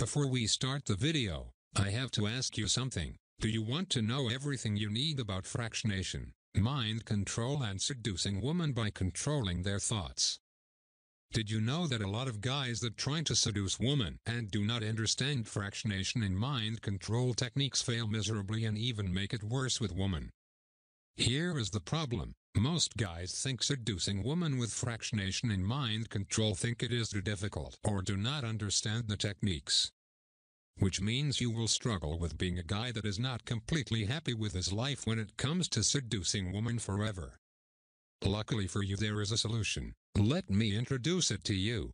Before we start the video, I have to ask you something. Do you want to know everything you need about fractionation, mind control and seducing women by controlling their thoughts? Did you know that a lot of guys that try to seduce women and do not understand fractionation and mind control techniques fail miserably and even make it worse with women? Here is the problem. Most guys think seducing women with fractionation and mind control think it is too difficult or do not understand the techniques. Which means you will struggle with being a guy that is not completely happy with his life when it comes to seducing women forever. Luckily for you, there is a solution. Let me introduce it to you.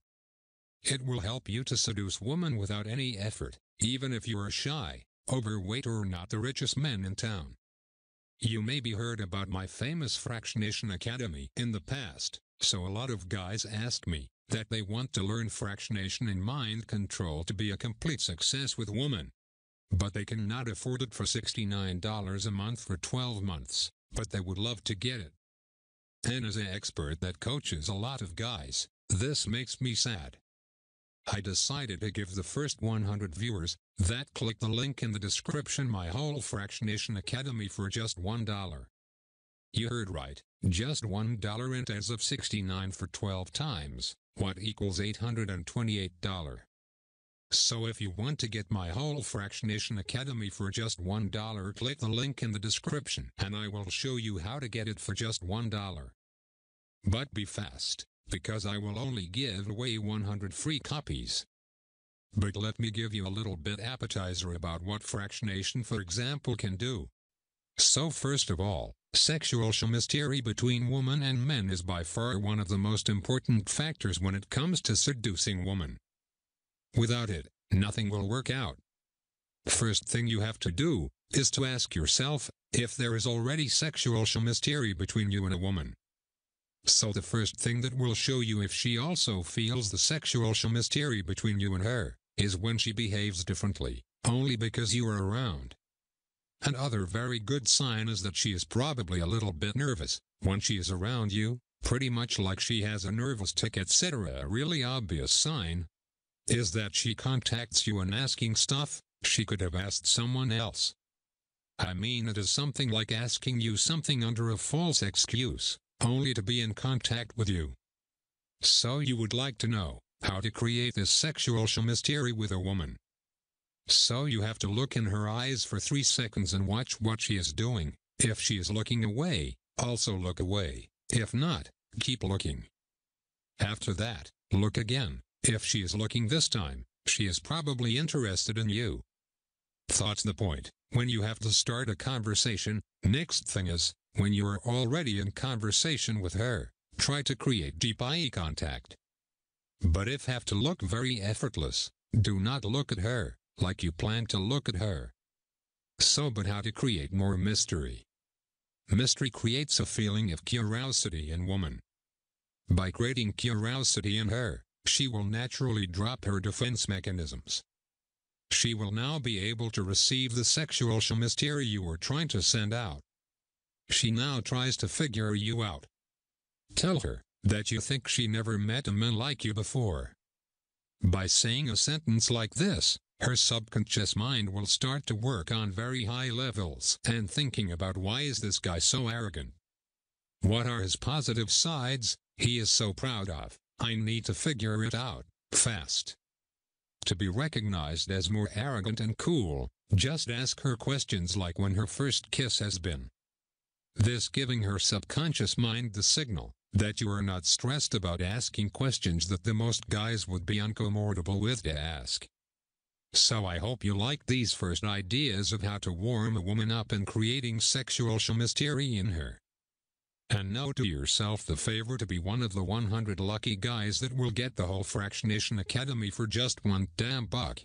It will help you to seduce women without any effort, even if you are shy, overweight or not the richest man in town. You maybe heard about my famous Fractionation Academy in the past, so a lot of guys ask me that they want to learn fractionation and mind control to be a complete success with women. But they cannot afford it for $69 a month for 12 months, but they would love to get it. And as an expert that coaches a lot of guys, this makes me sad. I decided to give the first 100 viewers that click the link in the description my whole Fractionation Academy for just $1. You heard right, just $1, and as of 69 for 12 times, what equals $828. So if you want to get my whole Fractionation Academy for just $1, click the link in the description and I will show you how to get it for just $1. But be fast, because I will only give away 100 free copies. But let me give you a little bit appetizer about what fractionation for example can do. So first of all, sexual chemistry between women and men is by far one of the most important factors when it comes to seducing women. Without it, nothing will work out. First thing you have to do is to ask yourself if there is already sexual chemistry between you and a woman. So the first thing that will show you if she also feels the sexual chemistry between you and her is when she behaves differently, only because you are around. Another very good sign is that she is probably a little bit nervous when she is around you, pretty much like she has a nervous tic, etc. A really obvious sign is that she contacts you and asking stuff she could have asked someone else. I mean, it is something like asking you something under a false excuse, only to be in contact with you. So you would like to know how to create this sexual chemistry with a woman. So you have to look in her eyes for 3 seconds and watch what she is doing. If she is looking away, also look away. If not, keep looking. After that, look again. If she is looking this time, she is probably interested in you. That's the point. When you have to start a conversation, next thing is, when you are already in conversation with her, try to create deep eye contact. But if have to look very effortless, do not look at her like you plan to look at her. But how to create more mystery? Mystery creates a feeling of curiosity in woman. By creating curiosity in her, she will naturally drop her defense mechanisms. She will now be able to receive the sexual chemistry you were trying to send out. She now tries to figure you out. Tell her that you think she never met a man like you before. By saying a sentence like this, her subconscious mind will start to work on very high levels and thinking about why is this guy so arrogant? What are his positive sides he is so proud of? I need to figure it out fast. To be recognized as more arrogant and cool, just ask her questions like when her first kiss has been. This giving her subconscious mind the signal that you are not stressed about asking questions that the most guys would be uncomortable with to ask. So I hope you like these first ideas of how to warm a woman up and creating sexual chemistry in her. And now do yourself the favor to be one of the 100 lucky guys that will get the whole Fractionation Academy for just $1 damn buck.